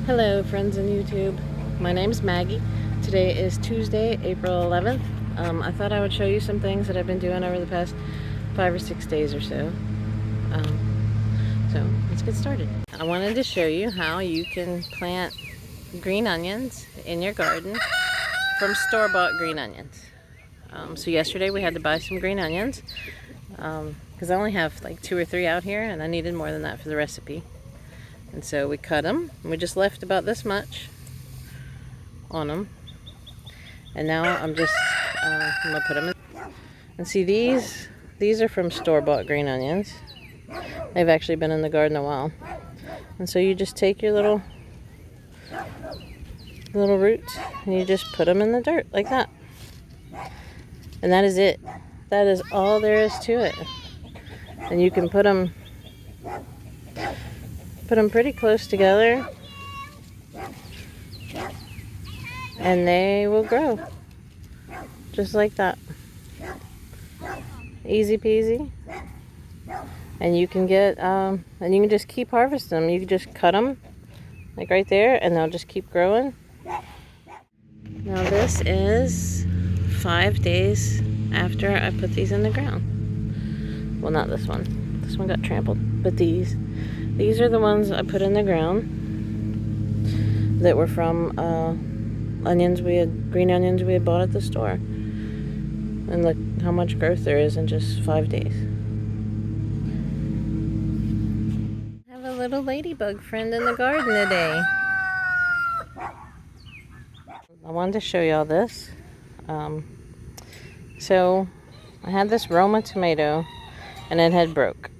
Hello friends on YouTube. My name's Maggie. Today is Tuesday, April 11th. I thought I would show you some things that I've been doing over the past 5 or 6 days or so. So let's get started. I wanted to show you how you can plant green onions in your garden from store-bought green onions. So yesterday we had to buy some green onions because I only have like 2 or 3 out here and I needed more than that for the recipe. And so we cut them, and we just left about this much on them. And now I'm gonna put them in. And see, these are from store-bought green onions. They've actually been in the garden a while. And so you just take your little roots and you just put them in the dirt like that. And that is it. That is all there is to it. And you can put them pretty close together and they will grow just like that. Easy peasy. And you can get and you can just keep harvesting them. You can just cut them like right there and they'll just keep growing. Now this is 5 days after I put these in the ground. Well, not this one. This one got trampled, but these are the ones I put in the ground that were from green onions we had bought at the store. And look how much growth there is in just 5 days. I have a little ladybug friend in the garden today. I wanted to show y'all this. So I had this Roma tomato and it had broke.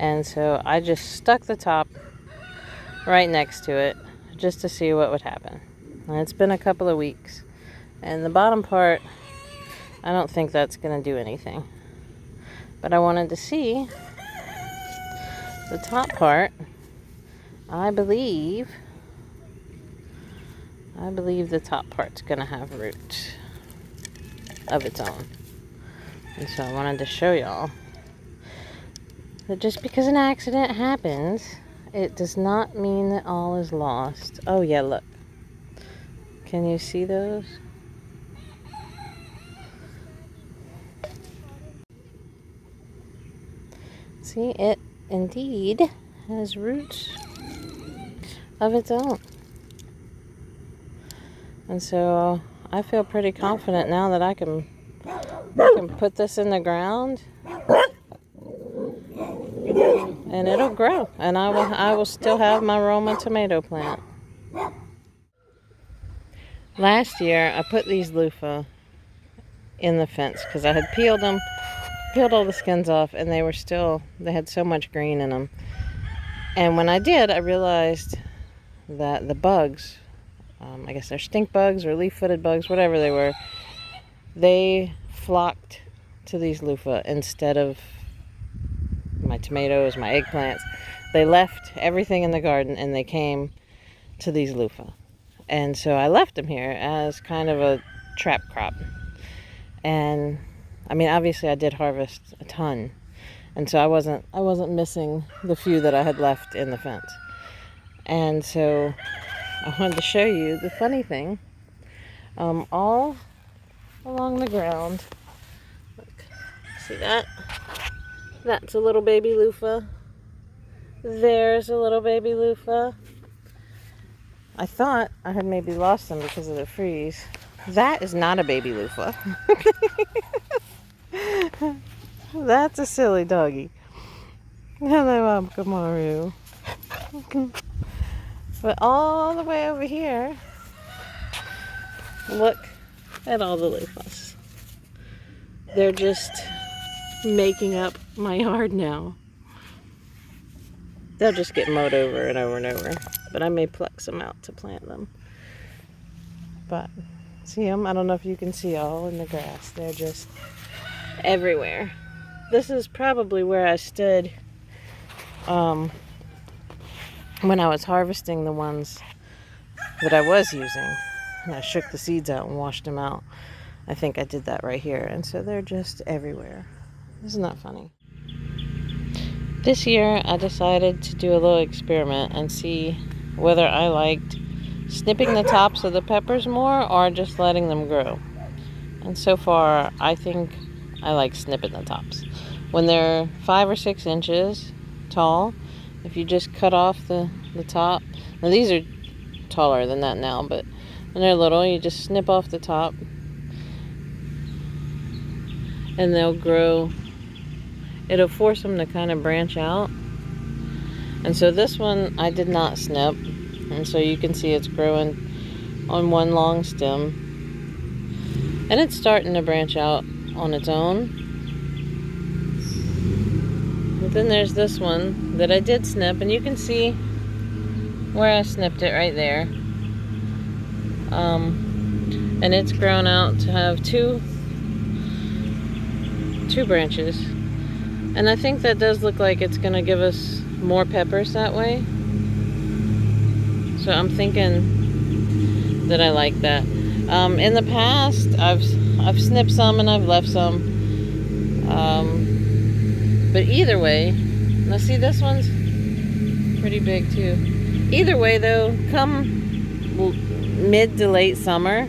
And so I just stuck the top right next to it just to see what would happen. And it's been a couple of weeks. And the bottom part, I don't think that's going to do anything. But I wanted to see the top part. I believe the top part's going to have root of its own. And so I wanted to show y'all that just because an accident happens, it does not mean that all is lost. Oh yeah, look. Can you see those? See, it indeed has roots of its own. And so I feel pretty confident now that I can put this in the ground and it'll grow, and I will still have my Roma tomato plant. Last year I put these loofah in the fence because I had peeled all the skins off, and they had so much green in them. And when I did, I realized that the bugs, I guess they're stink bugs or leaf-footed bugs, whatever they were, they flocked to these loofah instead of my tomatoes, my eggplants. They left everything in the garden and they came to these loofah. And so I left them here as kind of a trap crop. And I mean, obviously I did harvest a ton. And so I wasn't missing the few that I had left in the fence. And so I wanted to show you the funny thing. All along the ground. Look, see that? That's a little baby loofah. There's a little baby loofah. I thought I had maybe lost them because of the freeze. That is not a baby loofah. That's a silly doggy. Hello, Kamaru. But all the way over here, look at all the loofahs. They're just making up my yard now. They'll just get mowed over and over and over. But I may pluck some out to plant them. But see them? I don't know if you can see all in the grass. They're just everywhere. This is probably where I stood when I was harvesting the ones that I was using. And I shook the seeds out and washed them out. I think I did that right here. And so they're just everywhere. Isn't that funny? This year I decided to do a little experiment and see whether I liked snipping the tops of the peppers more or just letting them grow. And so far, I think I like snipping the tops. When they're 5 or 6 inches tall, if you just cut off the top, now these are taller than that now, but when they're little, you just snip off the top and they'll grow. It'll force them to kind of branch out. And so this one I did not snip, and so you can see it's growing on one long stem, and it's starting to branch out on its own. But then there's this one that I did snip, and you can see where I snipped it right there. And it's grown out to have two branches. And I think that does look like it's gonna give us more peppers that way. So I'm thinking that I like that. In the past, I've snipped some and I've left some. But either way, now see, this one's pretty big too. Either way though, come mid to late summer,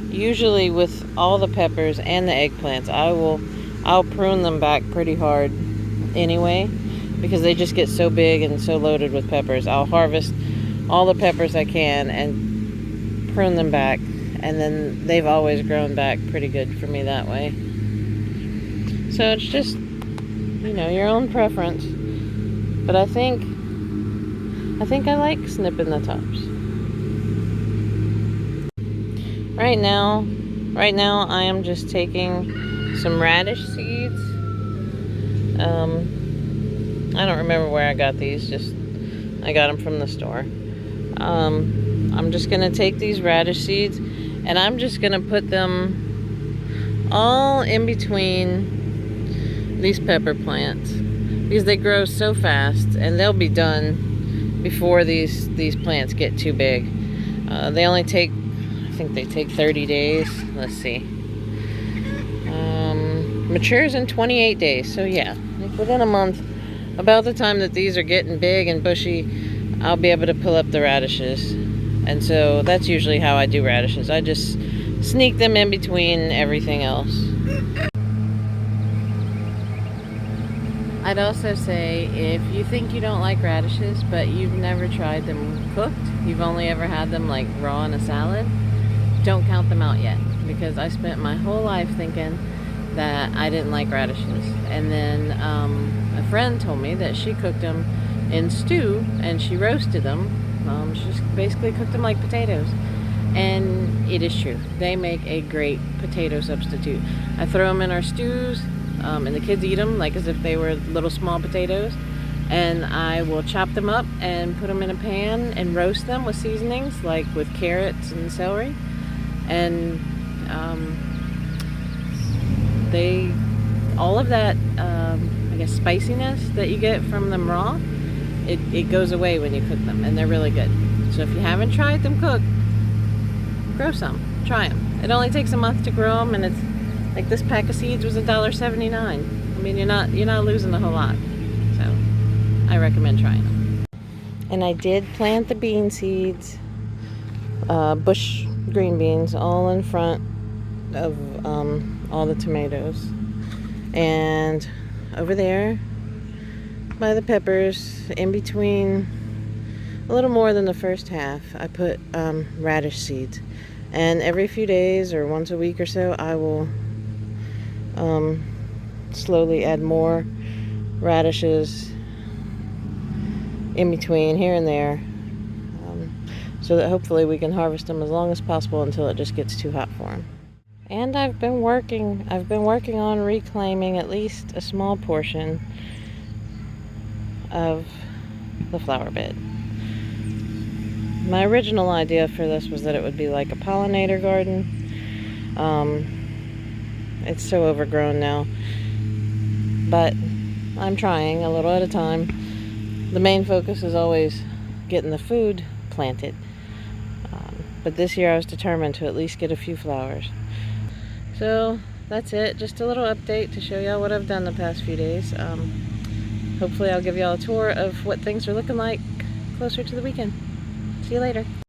usually with all the peppers and the eggplants, I'll prune them back pretty hard anyway, because they just get so big and so loaded with peppers. I'll harvest all the peppers I can and prune them back, and then they've always grown back pretty good for me that way. So it's just, you know, your own preference. But I think I like snipping the tops. Right now I am just taking some radish seeds. I don't remember where I got these, I got them from the store. I'm just gonna take these radish seeds and I'm just gonna put them all in between these pepper plants, because they grow so fast and they'll be done before these plants get too big. They only take, I think they take 30 days. Let's see. Matures in 28 days. So yeah, like within a month, about the time that these are getting big and bushy, I'll be able to pull up the radishes. And so that's usually how I do radishes. I just sneak them in between everything else. I'd also say, if you think you don't like radishes, but you've never tried them cooked, you've only ever had them like raw in a salad, don't count them out yet, because I spent my whole life thinking that I didn't like radishes. And then a friend told me that she cooked them in stew and she roasted them. She just basically cooked them like potatoes. And it is true. They make a great potato substitute. I throw them in our stews, and the kids eat them like as if they were little small potatoes. And I will chop them up and put them in a pan and roast them with seasonings, like with carrots and celery. And all of that, I guess, spiciness that you get from them raw, it goes away when you cook them, and they're really good. So if you haven't tried them cooked, grow some, try them. It only takes a month to grow them, and it's like this pack of seeds was $1.79. I mean, you're not losing a whole lot. So I recommend trying them. And I did plant the bean seeds, bush green beans, all in front of all the tomatoes. And over there by the peppers, in between, a little more than the first half, I put radish seeds. And every few days or once a week or so, I will slowly add more radishes in between here and there, so that hopefully we can harvest them as long as possible until it just gets too hot for them. And I've been working on reclaiming at least a small portion of the flower bed. My original idea for this was that it would be like a pollinator garden. It's so overgrown now, but I'm trying a little at a time. The main focus is always getting the food planted, but this year I was determined to at least get a few flowers. So that's it, just a little update to show y'all what I've done the past few days. Hopefully I'll give y'all a tour of what things are looking like closer to the weekend. See you later.